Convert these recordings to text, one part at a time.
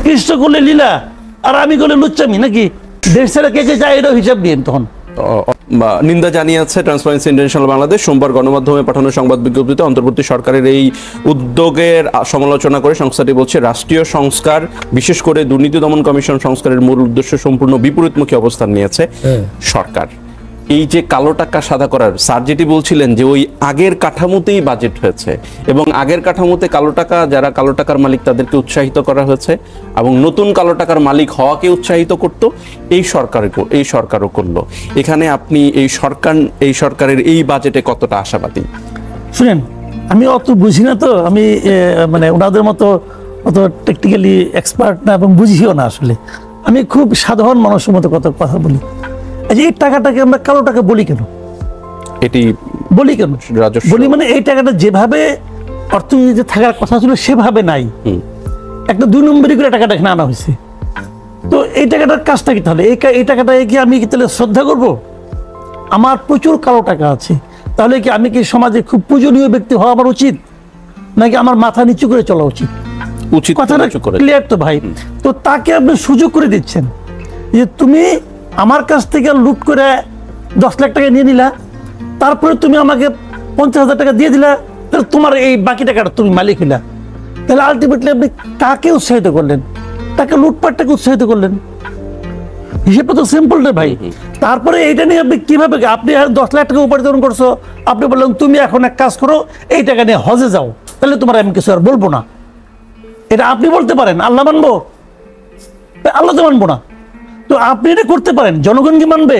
কৃষ্ণ করলে লীলা আর আমি করলে লুচ্চামি নাকি? দেশ ছেড়ে কে কে যায় এটাও হিসাব নিন তখন। নিন্দা জানিয়েছে ট্রান্সপারেন্সি ইন্টারন্যাশনাল বাংলাদেশ। সোমবার গণমাধ্যমে পাঠানো সংবাদ বিজ্ঞপ্তিতে অন্তর্বর্তী সরকারের এই উদ্যোগের সমালোচনা করে সংস্থাটি বলছে, রাষ্ট্রীয় সংস্কার বিশেষ করে দুর্নীতি দমন কমিশন সংস্কারের মূল উদ্দেশ্য সম্পূর্ণ বিপরীতমুখী অবস্থান নিয়েছে সরকার। এই যে কালো টাকা সাদা করার, স্যার যেটি বলছিলেন যে ওই আগের কাঠামোতেই বাজেট হয়েছে এবং আগের কাঠামোতে কালো টাকা, যারা কালো টাকার মালিক তাদেরকে উৎসাহিত করা হয়েছে এবং নতুন কালো টাকার মালিক হওয়াকে উৎসাহিত করত এই সরকারও করলো। এখানে আপনি এই সরকারের এই বাজেটে কতটা আশাবাদী? শুনেন, আমি অত বুঝি না, তো আমি মানে ওনাদের মতো অত টেকনিক্যালি এক্সপার্ট না এবং বুঝিও না। আসলে আমি খুব সাধারণ মানুষের মতো কত কথা বলি। এই টাকাটাকে আমরা কালো টাকা বলি কেন? এটি বলি কেন বলি মানে এই টাকাটা যেভাবে অর্থনীতিতে থাকার কথা ছিল সেভাবে নাই, একটা 2 নম্বরই করে টাকাটা এখানে আনা হয়েছে। তো এই টাকাটার কাজটা কি তাহলে? এই টাকাটাকে কি আমি তাহলে শ্রদ্ধা করব? আমার প্রচুর কালো টাকা আছে, তাহলে কি আমি কি সমাজে খুব পূজনীয় ব্যক্তি হওয়া আমার উচিত, নাকি আমার মাথা নিচু করে চলা উচিত? কথাটা ক্লিয়ার তো ভাই? তো তাকে আপনি সুযোগ করে দিচ্ছেন যে তুমি আমার কাছ থেকে লুট করে 10 লাখ টাকা নিয়ে নিলা, তারপরে তুমি আমাকে 50,000 টাকা দিয়ে দিলা, তাহলে তোমার এই বাকি টাকাটা তুমি মালিক হইলা। তাহলে আলটিমেটলি আপনি কাকে উৎসাহিত করলেন? তাকে লুটপাটটাকে উৎসাহিত করলেন। হিসেবটা তো সিম্পল রে ভাই। তারপরে এইটা নিয়ে আপনি কিভাবে, আপনি 10 লাখ টাকা উপার্জন করছো, আপনি বললেন তুমি এখন এক কাজ করো, এই টাকা নিয়ে হজে যাও, তাহলে তোমার আমি কিছু আর বলবো না। এটা আপনি বলতে পারেন, আল্লাহ মানবো? আল্লাহ তো মানবো না। তো আপনি এটা করতে পারেন, জনগণ কি মানবে?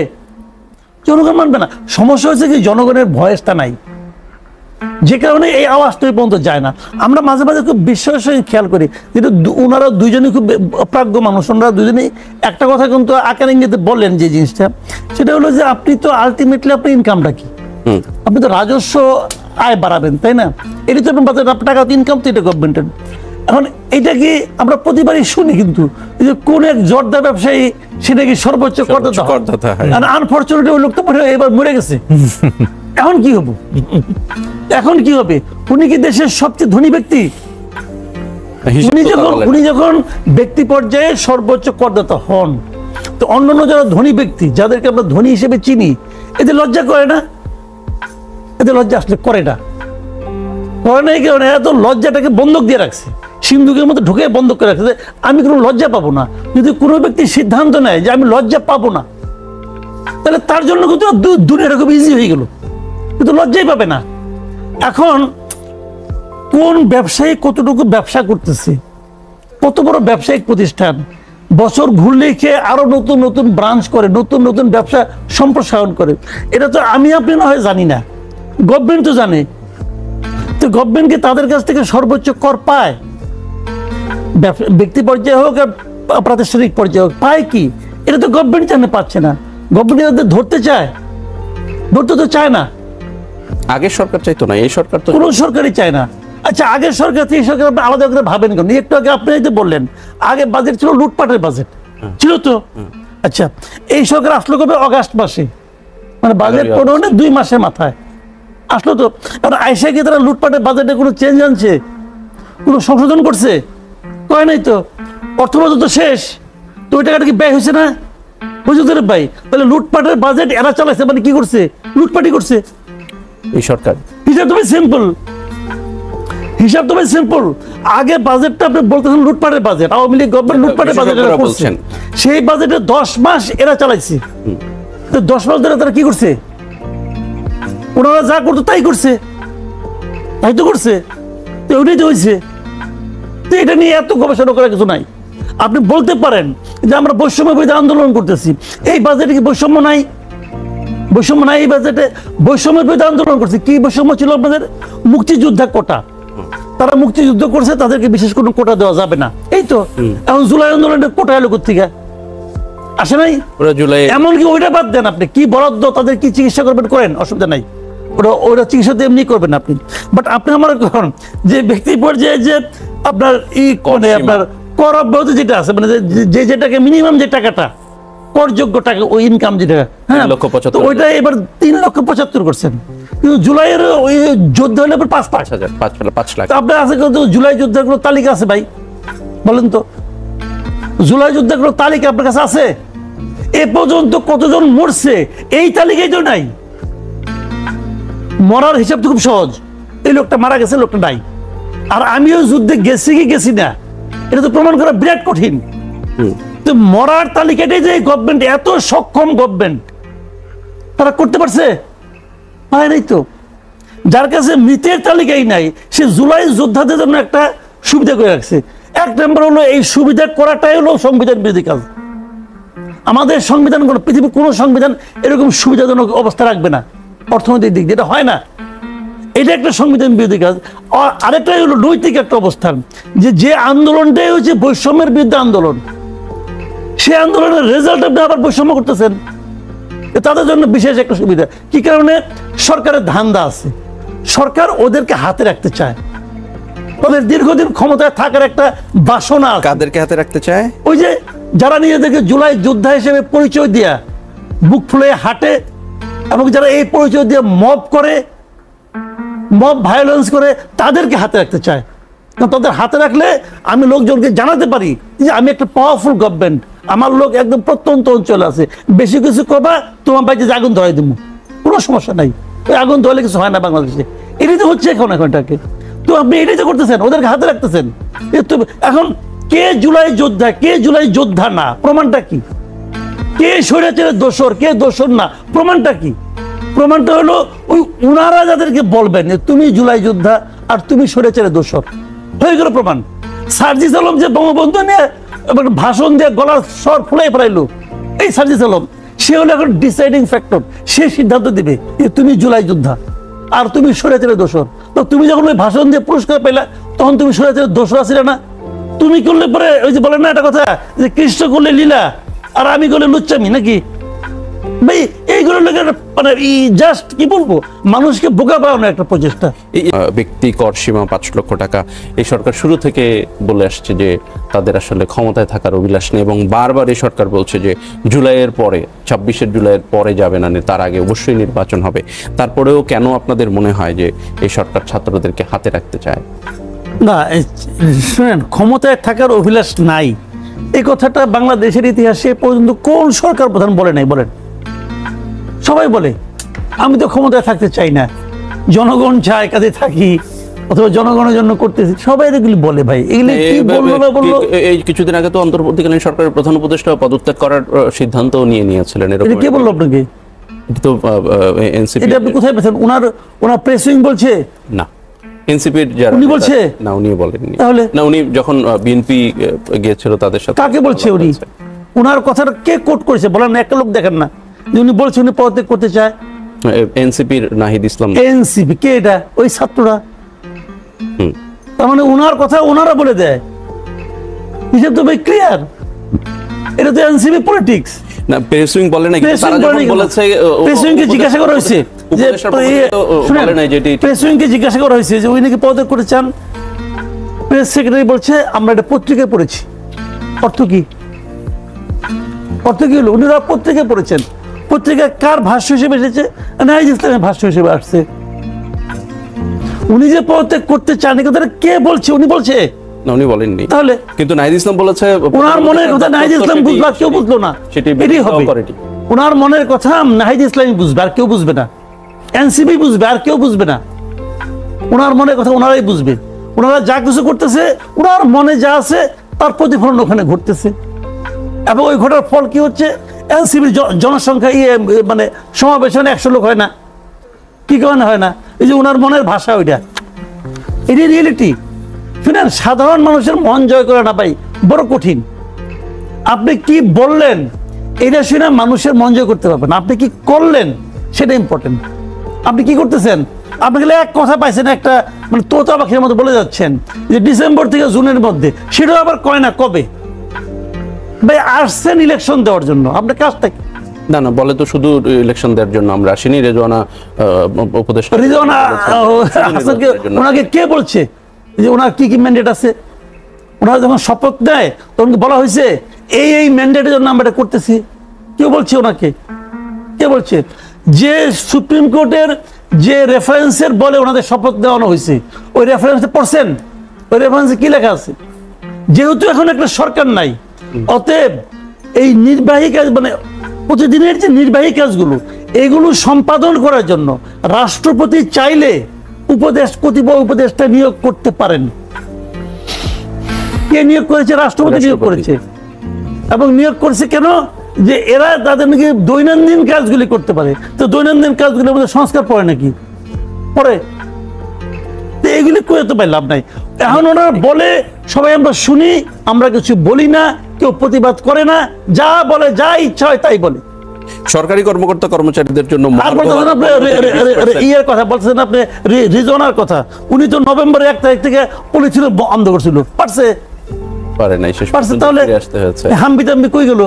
জনগণ মানবে না। সমস্যা হচ্ছে কি, জনগণের ভয়েসটা নাই, যে কারণে এই আওয়াজটা পর্যন্ত যায় না। আমরা মাঝে মাঝে খুব বিশ্বাসের সঙ্গে খেয়াল করি, যেটা ওনারা দুইজনই খুব প্রাজ্ঞ মানুষ, ওনারা দুজনেই একটা কথা কিন্তু আকার ইঙ্গিতে বললেন যে জিনিসটা, সেটা হলো যে আপনি তো আলটিমেটলি আপনার ইনকামটা কি? আপনি তো রাজস্ব আয় বাড়াবেন, তাই না? এটি তো আপনার টাকা ইনকাম, তো এটা গভর্নমেন্টের। এখন এইটা কি আমরা প্রতিবারই শুনি, কিন্তু যে কোন এক জর্দা ব্যবসায়ী সেটা কি সর্বোচ্চ করদাতা, আর আনফরচুনেটলি ওই লোক তো এবার মরে গেছে। এখন কি হবে? এখন কি হবে? উনি কি দেশের সবচেয়ে ধনী ব্যক্তি? উনি যখন ব্যক্তি পর্যায়ে সর্বোচ্চ করদাতা হন, তো অন্যান্য যারা ধনী ব্যক্তি, যাদেরকে আমরা ধনী হিসেবে চিনি, এদের লজ্জা করে না? এদের লজ্জা আসলে করে না, করে না। এই কারণে এত লজ্জাটাকে বন্ধক দিয়ে রাখছে, সিন্ধুকের মতো ঢুকে বন্ধ করে রাখছে। আমি কোনো লজ্জা পাবো না। যদি কোনো ব্যক্তি সিদ্ধান্ত নেয় যে আমি লজ্জা পাবো না, তাহলে তার জন্য কিন্তু দুনিয়াটা খুব ইজি হয়ে গেল, কিন্তু লজ্জাই পাবে না। এখন কোন ব্যবসায়ী কতটুকু ব্যবসা করতেছে, কত বড় ব্যবসায়িক প্রতিষ্ঠান, বছর ঘুরলেই খেয়ে আরো নতুন নতুন ব্রাঞ্চ করে, নতুন নতুন ব্যবসা সম্প্রসারণ করে, এটা তো আমি আপনি না হয় জানি না, গভর্নমেন্ট তো জানে। তো গভর্নমেন্টকে তাদের কাছ থেকে সর্বোচ্চ কর পায়, ব্যক্তি পর্যায়ে হোক আর প্রাতিষ্ঠানিক পর্যায়ে হোক, পায় কি? এটা তো গভর্নমেন্ট জানে, পাচ্ছে না। গভর্নমেন্ট ধরতে চায়, ধরতে তো চায় না। আগের সরকার চাইতো না, এই সরকার তো কোনো সরকারই চায় না। আচ্ছা, আগের সরকার থেকে সরকার আপনি আলাদা করে ভাবেন কেন? একটু আগে আপনি এই যে বললেন, আগে বাজেট ছিল লুটপাটের বাজেট ছিল তো। আচ্ছা, এই সরকার আসলো কবে? অগাস্ট মাসে, মানে বাজেট প্রণয়নের 2 মাসের মাথায় আসলো তো। কারণ আইসা কি তারা লুটপাটের বাজেটে কোনো চেঞ্জ আনছে, কোনো সংশোধন করছে? কয় নাই তো। অর্থবছর তো শেষ, তো ওই টাকাটা কি ব্যয় হয়েছে না? বুঝতে ভাই? তাহলে লুটপাটের বাজেট এরা চালাইছে, মানে কি করছে? লুটপাটই করছে এই সরকার। হিসাব তো সিম্পল, হিসাব তো সিম্পল। আগে বাজেটটা আপনি বলতেছেন লুটপাটের বাজেট, আওয়ামী লীগ গভর্নমেন্ট লুটপাটের বাজেট করছেন, সেই বাজেটে 10 মাস এরা চালাইছে। তো 10 মাস ধরে তারা কি করছে? ওনারা যা করতো তাই করছে, তাই তো করছে। তো ওইটাই তো হয়েছে। তো এটা নিয়ে এত গবেষণা করার কিছু নাই। আপনি বলতে পারেন যে আমরা বৈষম্য বিরোধী আন্দোলন করতেছি, এই বাজেটে কি বৈষম্য নাই? বৈষম্য নাই এই বাজেটে? বৈষম্যের বিরুদ্ধে আন্দোলন করছে। কি বৈষম্য ছিল আপনাদের? মুক্তিযোদ্ধা কোটা, তারা মুক্তিযুদ্ধ করছে, তাদেরকে বিশেষ কোনো কোটা দেওয়া যাবে না, এই তো। এখন জুলাই আন্দোলনের কোটা এলো কোথেকে? আসে নাই। এমনকি ওইটা বাদ দেন, আপনি কি বরাদ্দ, তাদের কি চিকিৎসা করবেন করেন, অসুবিধা নাই, ওটা চিকিৎসা তো এমনি করবেন আপনি। বাট আপনি আমার কখন যে ব্যক্তি পর্যায়ে যে আপনার মানে আপনার কর অব্যাহতি যেটা আছে, মানে যেটাকে মিনিমাম যে টাকাটা করযোগ্য টাকা, ওই ইনকাম যেটা, হ্যাঁ, তো ওইটা এবার 3,75,000 করছেন। কিন্তু জুলাইয়ের ওই যোদ্ধা হলে 5 লাখ। আপনার আছে কিন্তু জুলাই যোদ্ধার কোনো তালিকা আছে ভাই? বলেন তো। জুলাই যুদ্ধের কোনো তালিকা আপনার কাছে আছে? এ পর্যন্ত কতজন মরছে এই তালিকায় তো নাই। মরার হিসাব তো খুব সহজ, এই লোকটা মারা গেছে, লোকটা নাই। আর আমিও যুদ্ধে গেছি কি গেছি না এটা তো প্রমাণ করা বিরাট কঠিন। তো মরার তালিকাটাই যে গভর্নমেন্ট এত সক্ষম গভর্নমেন্ট, তারা করতে পারছে? পায় নাই তো। যার কাছে মৃতের তালিকাই নাই, সে জুলাই যোদ্ধাদের জন্য একটা সুবিধা করে রাখছে। এক নম্বর হলো এই সুবিধা করাটাই হলো সংবিধান বিরোধী কাজ। আমাদের সংবিধান, কোনো পৃথিবীর কোনো সংবিধান এরকম সুবিধাজনক অবস্থা রাখবে না অর্থনৈতিক দিক দিয়ে, এটা হয় না। এটা একটা সংবিধান বিরোধী কাজ। আরেকটাই হলো নৈতিক একটা অবস্থান, যে আন্দোলনটাই হচ্ছে বৈষম্যের বিরুদ্ধে আন্দোলন, সে আন্দোলনের রেজাল্ট আপনি আবার বৈষম্য করতেছেন। তাদের জন্য বিশেষ একটা সুবিধা। কি কারণে? সরকারের ধান্দা আছে, সরকার ওদেরকে হাতে রাখতে চায়, ওদের দীর্ঘদিন ক্ষমতায় থাকার একটা বাসনা। কাদেরকে হাতে রাখতে চায়? ওই যে যারা নিজেদেরকে জুলাই যোদ্ধা হিসেবে পরিচয় দিয়া বুক ফুলে হাঁটে, এবং যারা এই পরিচয় দিয়ে মব করে, মব ভায়োলেন্স করে, তাদেরকে হাতে রাখতে চায়। তাদের হাতে রাখলে আমি লোকজনকে জানাতে পারি যে আমি একটা পাওয়ারফুল গভর্নমেন্ট, আমার লোক একদম প্রত্যন্ত অঞ্চলে আছে, বেশি কিছু করবা তোমার বাড়িতে যে আগুন ধরাই দেবো, কোনো সমস্যা নাই। ওই আগুন ধরলে কিছু হয় না বাংলাদেশে। এটাই তো হচ্ছে এখনটাকে। তো আপনি এটাই তো করতেছেন, ওদেরকে হাতে রাখতেছেন। এখন কে জুলাই যোদ্ধা, কে জুলাই যোদ্ধা না, প্রমাণটা কি? কে স্বৈরাচারের দোসর, কে দোসর না, প্রমাণটা কি? প্রমাণটা হলো ওই উনারা যাদেরকে বলবেন তুমি জুলাই যোদ্ধা আর তুমি স্বৈরাচারের দোসর, হয়ে গেল প্রমাণ। সার্জিস আলম যে বঙ্গবন্ধু নিয়ে ভাষণ দিয়ে গলার স্বর ফুলাই ফেলাইলো, এই সার্জিস আলম, সে হলো এখন ডিসাইডিং ফ্যাক্টর। সে সিদ্ধান্ত দিবে যে তুমি জুলাই যোদ্ধা আর তুমি স্বৈরাচারের দোসর। তো তুমি যখন ওই ভাষণ দিয়ে পুরস্কার পেলা, তখন তুমি স্বৈরাচারের দোসর ছিলে না? তুমি করলে পরে ওই যে বলেন না একটা কথা, যে কৃষ্ণ করলে লীলা আর আমি করলে লুচ্চামি, নাকি ভাই? এইগুলো মানে জাস্ট কি বলবো, মানুষকে বোকা পাওয়ানো একটা প্রচেষ্টা। ব্যক্তি কর সীমা 5 লক্ষ টাকা, এই সরকার শুরু থেকে বলে আসছে যে তাদের আসলে ক্ষমতায় থাকার অভিলাষ নেই, এবং বারবার এই সরকার বলছে যে জুলাইয়ের পরে, 26 জুলাইয়ের পরে যাবে না, তার আগে অবশ্যই নির্বাচন হবে। তারপরেও কেন আপনাদের মনে হয় যে এই সরকার ছাত্রদেরকে হাতে রাখতে চায়? না শুনেন, ক্ষমতায় থাকার অভিলাষ নাই এই কথাটা বাংলাদেশের ইতিহাসে পর্যন্ত কোন সরকার প্রধান বলে নাই? বলেন। সবাই বলে আমি তো ক্ষমতায় থাকতে চাই না, জনগণ চায় কাজে থাকি, অথবা জনগণের জন্য করতেছি, সবাই এগুলি বলে। ভাই এগুলি কি বললো না বললো? এই কিছুদিন আগে তো অন্তর্বর্তীকালীন সরকারের প্রধান উপদেষ্টা পদত্যাগ করার সিদ্ধান্ত নিয়ে নিয়েছিলেন। এটা কে বললো আপনাকে? তো এনসিপি, এটা আপনি কোথায় পেয়েছেন? ওনার প্রেস উইং বলছে না, এনসিপির যারা উনি বলছে না, উনি বলেননি। তাহলে না, উনি যখন বিএনপি গিয়েছিল তাদের সাথে, কাকে বলছে উনি? ওনার কথাটা কে কোট করেছে বলেন না? একটা লোক দেখেন না যে উনি বলছে উনি পদত্যাগ করতে চায়? এনসিপির নাহিদ ইসলাম। এনসিপি কে? এটা ওই ছাত্ররা। তার মানে ওনার কথা ওনারা বলে দেয়, হিসেব তো ভাই ক্লিয়ার। এটা তো এনসিপি পলিটিক্স না। প্রেস উইং বলে না, কিন্তু তারা যখন বলেছে, প্রেস উইংকে জিজ্ঞাসা করা হয়েছে যে প্রেস উইংকে জিজ্ঞাসা করা হয়েছে যে উনি নাকি পদত্যাগ করতে চান। প্রেস সেক্রেটারি বলছে আমরা এটা পত্রিকায় পড়েছি। অর্থ কি? অর্থ কি হলো? উনিরা পত্রিকায় পড়েছেন। পত্রিকায় কার ভাষ্য হিসেবে এসেছে? নাহিদ ইসলামের ভাষ্য হিসেবে আসছে। উনি যে পদত্যাগ করতে চান এই কথাটা কে বলছে? উনি বলছে না, উনি বলেননি। তাহলে কিন্তু নাহিদ ইসলাম বলেছে ওনার মনের কথা নাহিদ ইসলাম বুঝবে, আর কেউ বুঝলো না। এটাই হবে। ওনার মনের কথা নাহিদ ইসলামই বুঝবে, আর কেউ বুঝবে না। এনসিপি বুঝবে, আর কেউ বুঝবে না। ওনার মনের কথা ওনারাই বুঝবে। ওনারা যা কিছু করতেছে, ওনার মনে যা আছে তার প্রতিফলন ওখানে ঘটতেছে। এবং ওই ঘটার ফল কি হচ্ছে? এনসিপির জনসংখ্যা মানে সমাবেশনে 100 লোক হয় না, কি কারণে হয় না? এই যে ওনার মনের ভাষা, ওইটা, এটি রিয়েলিটি। শুনেন, সাধারণ মানুষের মন জয় করে না ভাই, বড় কঠিন। আপনি কি বললেন এটা শুনে মানুষের মন জয় করতে পারবেন, আপনি কি করলেন সেটা ইম্পর্টেন্ট। আপনি কি করতেছেন? আপনি গেলে এক কথা পাইছেন, একটা মানে তোতা পাখির মতো বলে যাচ্ছেন যে ডিসেম্বর থেকে জুনের মধ্যে, সেটাও আবার কয় না কবে। ভাই আসছেন ইলেকশন দেওয়ার জন্য, আপনার কাজটা কি? না না, বলে তো শুধু ইলেকশন দেওয়ার জন্য আমরা আসিনি। রেজওয়ানা উপদেষ্টা, রেজওয়ানা হাসানকে ওনাকে কে বলছে যে ওনার কি কি ম্যান্ডেট আছে? ওনারা যখন শপথ নেয় তখন বলা হয়েছে এই ম্যান্ডেটের জন্য আমরা এটা করতেছি। কেউ বলছে ওনাকে? কে বলছে? যে সুপ্রিম কোর্টের যে রেফারেন্সের বলে ওনাদের শপথ দেওয়ানো হয়েছে, ওই রেফারেন্সে পড়ছেন? ওই রেফারেন্সে কি লেখা আছে? যেহেতু এখন একটা সরকার নাই, অতএব এই নির্বাহী কাজ মানে প্রতিদিনের যে নির্বাহী কাজগুলো এগুলো সম্পাদন করার জন্য রাষ্ট্রপতি চাইলে কতিপয় উপদেষ্টা নিয়োগ করতে পারেন। কে নিয়োগ করেছে? রাষ্ট্রপতি নিয়োগ করেছে। এবং নিয়োগ করছে কেন? যে এরা তাদের নাকি দৈনন্দিন কাজগুলি করতে পারে। তো দৈনন্দিন কাজগুলোর মধ্যে সংস্কার পড়ে নাকি? পড়ে। তো এগুলি করে তো পাই লাভ নাই। এখন ওনারা বলে, সবাই আমরা শুনি, আমরা কিছু বলি না, কেউ প্রতিবাদ করে না, যা বলে, যা ইচ্ছা হয় তাই বলে। সরকারি কর্মকর্তা কর্মচারীদের জন্য ইয়ের কথা বলছেন আপনি, রিজওয়ানার কথা। উনি তো নভেম্বরের 1 তারিখ থেকে পলিথিন বন্ধ করছিল, পারছে? পারে নাই, শেষ পর্যন্ত ফিরে আসতে হয়েছে। হাম্বি টাম্বি কই গেল?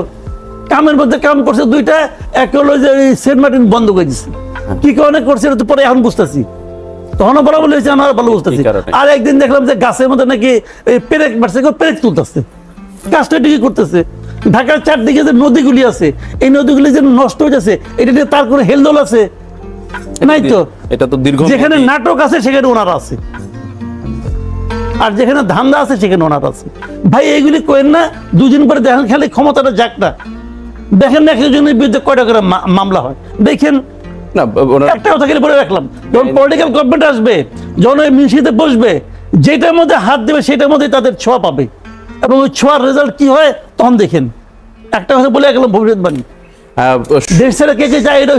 কামের মধ্যে কাম করছে দুইটা, এক হলো যে সেন্ট মার্টিন বন্ধ করে দিচ্ছে। কি কারণে করছে এটা তো পরে এখন বুঝতেছি, তখনও বলা বলেছে, আমরা ভালো বুঝতেছি। আর একদিন দেখলাম যে গাছের মধ্যে নাকি পেরেক মারছে, পেরেক তুলতেছে, কাজটা ঠিকই করতেছে। ঢাকার চারদিকে যে নদীগুলি আছে, এই নদীগুলি যে নষ্ট হয়ে যাচ্ছে, এটা নিয়ে তার কোনো হেলদোল আছে নাই তো? এটা তো দীর্ঘ, যেখানে নাটক আছে সেখানে ওনারা আছে, আর যেখানে ধান্দা আছে সেখানে ওনারা আছে। ভাই এইগুলি করেন না, দুদিন পরে দেখেন খালি ক্ষমতাটা যাক না, দেখেন না একজনের বিরুদ্ধে কয়টা করে মামলা হয়। দেখেন না একটা কথা খেলে বলে রাখলাম, যখন পলিটিক্যাল গভর্নমেন্ট আসবে, যখন ওই মিশিতে বসবে, যেটার মধ্যে হাত দেবে সেটার মধ্যে তাদের ছোঁয়া পাবে, এবং ওই ছোঁয়ার রেজাল্ট কি হয় তখন দেখেন। একটা কথা বলে গেলাম ভবিষ্যৎবাণী, দেশ ছেড়ে কে কে যায় এটা